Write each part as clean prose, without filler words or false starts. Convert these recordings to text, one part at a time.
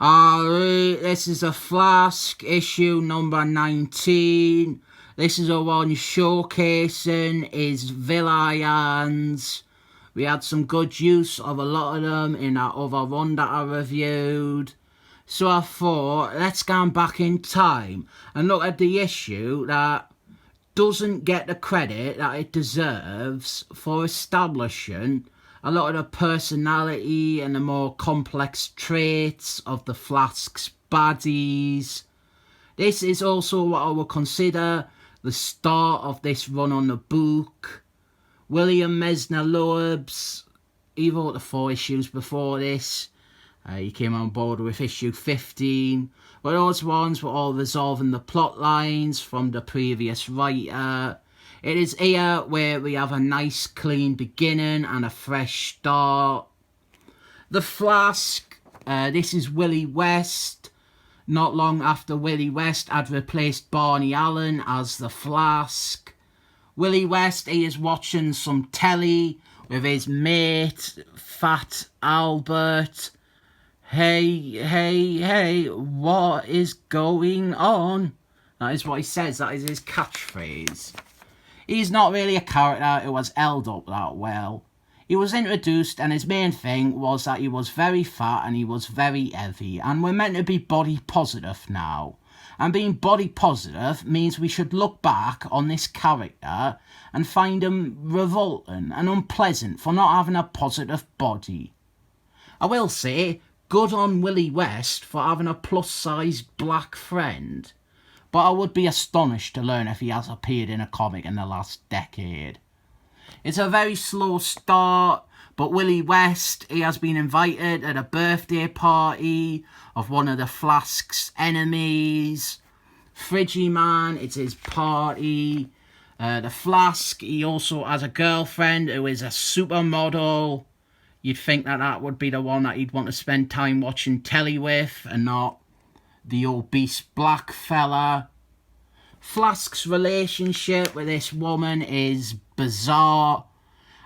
Alright, this is a Flask issue number 19. This is a one showcasing his villains. We had some good use of a lot of them in that other run that I reviewed. So I thought, let's go back in time and look at the issue that doesn't get the credit that it deserves for establishing a lot of the personality and the more complex traits of the Flask's baddies. This is also what I would consider the start of this run on the book. William Messner Loebs, he wrote the 4 issues before this. He came on board with issue 15. But those ones were all resolving the plot lines from the previous writer. It is here where we have a nice clean beginning and a fresh start. The Flask, this is Willie West. Not long after Willie West had replaced Barney Allen as the Flask. Willie West, he is watching some telly with his mate, Fat Albert. Hey, what is going on? That is what he says, that is his catchphrase. He's not really a character who was held up that well. He was introduced and his main thing was that he was very fat and he was very heavy, and we're meant to be body positive now. And being body positive means we should look back on this character and find him revolting and unpleasant for not having a positive body. I will say, good on Willie West for having a plus-sized black friend, but I would be astonished to learn if he has appeared in a comic in the last decade. It's a very slow start, but Willie West, he has been invited at a birthday party of one of the Flask's enemies. Frigiman, it's his party. The Flask, he also has a girlfriend who is a supermodel. You'd think that that would be the one that he'd want to spend time watching telly with and not the obese black fella. Flask's relationship with this woman is bizarre.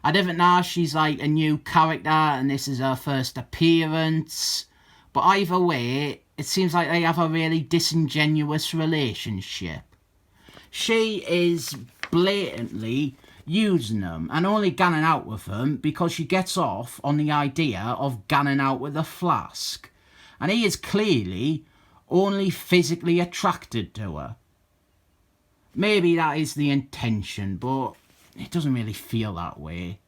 I didn't know she's like a new character and this is her first appearance. But either way, it seems like they have a really disingenuous relationship. She is blatantly using them and only ganning out with them because she gets off on the idea of ganning out with the Flask. And he is clearly only physically attracted to her. Maybe that is the intention, but it doesn't really feel that way.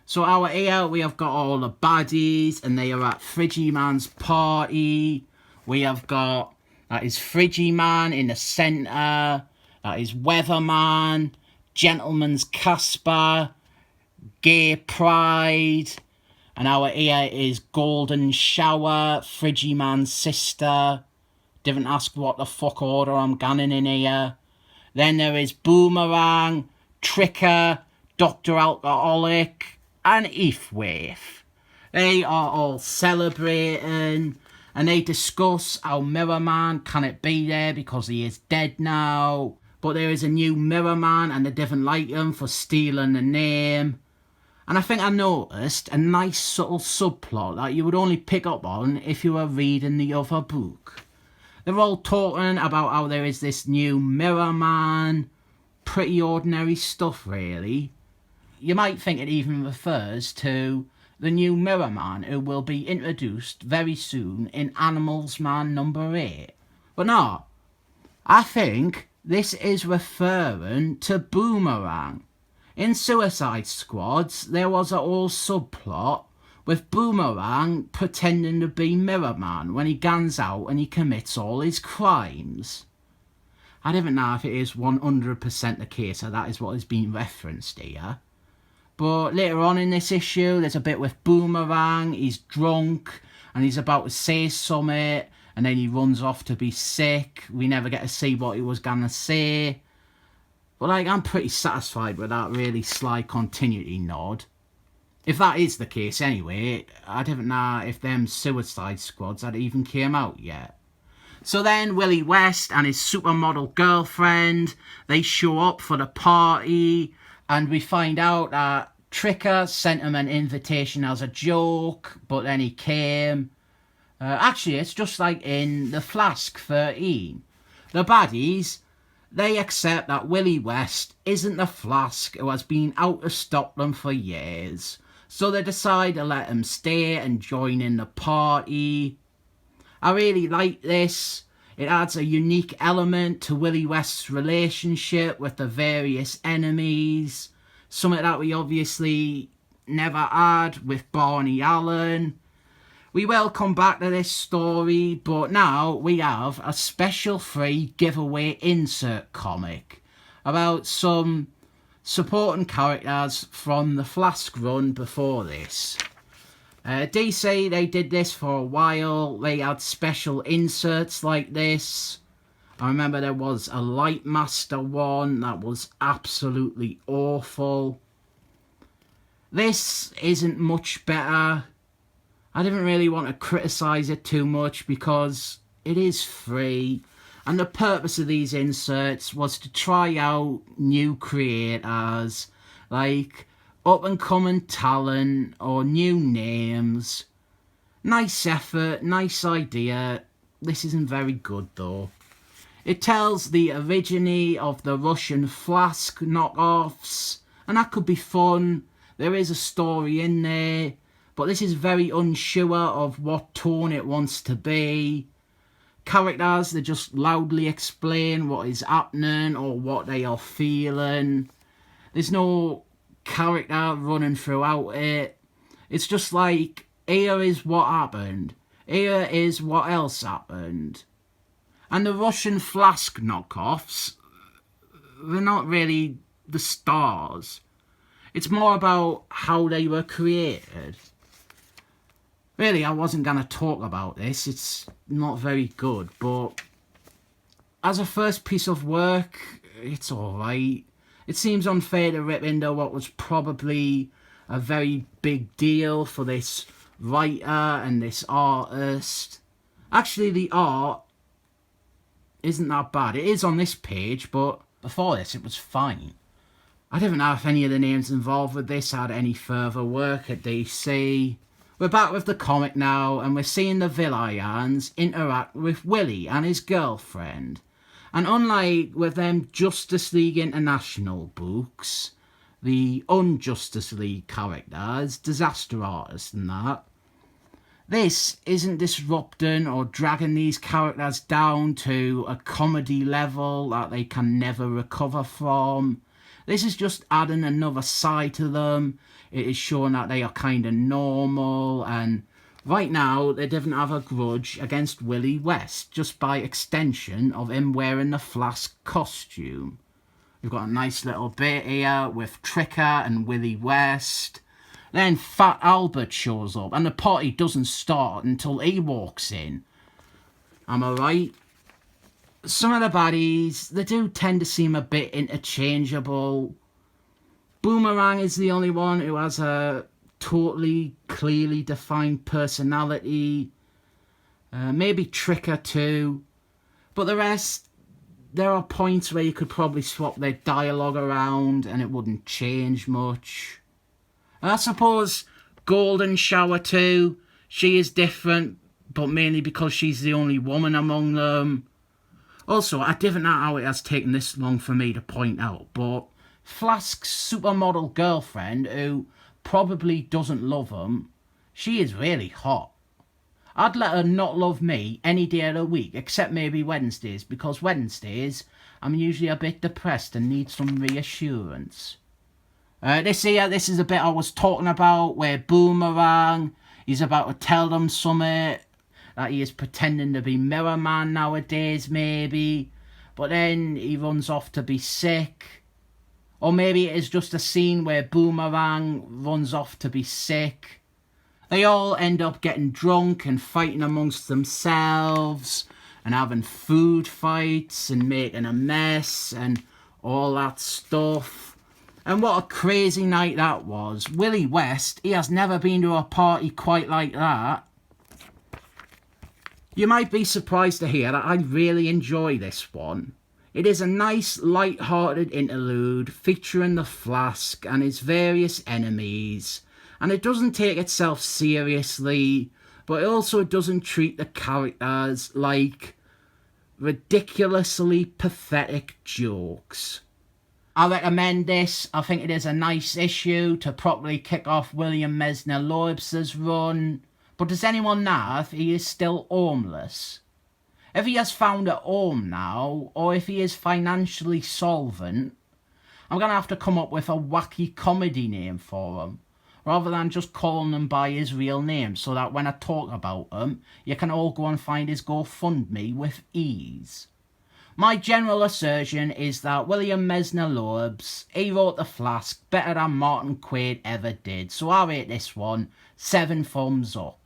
So out here we have got all the baddies and they are at Frigiman's party. We have got, that is Frigiman in the centre, that is Weatherman, Gentleman's Casper, Gay Pride, and our here is Golden Shower, Frigiman's sister. Didn't ask what the fuck order I'm gunning in here. Then there is Boomerang, Tricker, Dr. Alcoholic, and Heathwave. They are all celebrating, and they discuss how Mirrorman can it be there because he is dead now. But there is a new Mirrorman and they didn't like him for stealing the name. And I think I noticed a nice subtle subplot that you would only pick up on if you were reading the other book. They're all talking about how there is this new Mirrorman. Pretty ordinary stuff, really. You might think it even refers to the new Mirrorman who will be introduced very soon in Animals Man number 8. But no, I think this is referring to Boomerang. In Suicide Squads, there was a whole subplot with Boomerang pretending to be Mirrorman when he guns out and he commits all his crimes. I don't know if it is 100% the case or that is what is being referenced here. But later on in this issue, there's a bit with Boomerang, he's drunk and he's about to say something and then he runs off to be sick. We never get to see what he was gonna say. But I'm pretty satisfied with that really sly continuity nod. If that is the case anyway, I don't know if them Suicide Squads had even came out yet. So then Willie West and his supermodel girlfriend, they show up for the party and we find out that Tricker sent him an invitation as a joke, but then he came. Actually, it's just like in The Flask 13. The baddies, they accept that Willie West isn't the Flask who has been out to stop them for years. So they decide to let him stay and join in the party. I really like this. It adds a unique element to Willie West's relationship with the various enemies. Something that we obviously never had with Barney Allen. We will come back to this story, but now we have a special free giveaway insert comic about some supporting characters from the Flask run before this. DC, they did this for a while. They had special inserts like this. I remember there was a Lightmaster one that was absolutely awful. This isn't much better. I didn't really want to criticise it too much because it is free, and the purpose of these inserts was to try out new creators, like up and coming talent or new names. Nice effort, nice idea. This isn't very good though. It tells the originy of the Russian Flask knockoffs, and that could be fun. There is a story in there, but this is very unsure of what tone it wants to be. Characters, they just loudly explain what is happening or what they are feeling. There's no character running throughout it. It's just like, here is what happened. Here is what else happened. And the Russian Flask knockoffs, they're not really the stars. It's more about how they were created. Really, I wasn't going to talk about this. It's not very good, but as a first piece of work, it's alright. It seems unfair to rip into what was probably a very big deal for this writer and this artist. Actually, the art isn't that bad. It is on this page, but before this, it was fine. I don't know if any of the names involved with this had any further work at DC. We're back with the comic now, and we're seeing the Villayans interact with Willie and his girlfriend. And unlike with them Justice League International books, the un-Justice League characters, Disaster Artist and that, this isn't disrupting or dragging these characters down to a comedy level that they can never recover from. This is just adding another side to them. It is showing that they are kind of normal, and right now they didn't have a grudge against Willie West, just by extension of him wearing the Flask costume. We've got a nice little bit here with Tricker and Willie West. Then Fat Albert shows up, and the party doesn't start until he walks in. Am I right? Some of the baddies, they do tend to seem a bit interchangeable. Boomerang is the only one who has a totally clearly defined personality. Maybe Tricker too. But the rest, there are points where you could probably swap their dialogue around and it wouldn't change much. And I suppose Golden Shower too. She is different, but mainly because she's the only woman among them. Also, I don't know how it has taken this long for me to point out, but Flask's supermodel girlfriend, who probably doesn't love him, she is really hot. I'd let her not love me any day of the week, except maybe Wednesdays, because Wednesdays I'm usually a bit depressed and need some reassurance. This is the bit I was talking about, where Boomerang, he's about to tell them something, that he is pretending to be Mirror Man nowadays, maybe, but then he runs off to be sick. Or maybe it is just a scene where Boomerang runs off to be sick. They all end up getting drunk and fighting amongst themselves and having food fights and making a mess and all that stuff. And what a crazy night that was. Willie West, he has never been to a party quite like that. You might be surprised to hear that I really enjoy this one. It is a nice, light-hearted interlude featuring the Flask and his various enemies, and it doesn't take itself seriously, but it also doesn't treat the characters like ridiculously pathetic jokes. I recommend this. I think it is a nice issue to properly kick off William Messner Loeb's run. But does anyone know if he is still homeless? If he has found a home now, or if he is financially solvent, I'm going to have to come up with a wacky comedy name for him, rather than just calling him by his real name, so that when I talk about him, you can all go and find his GoFundMe with ease. My general assertion is that William Messner Loebs, he wrote The Flask better than Martin Quaid ever did, so I rate this one 7 thumbs up.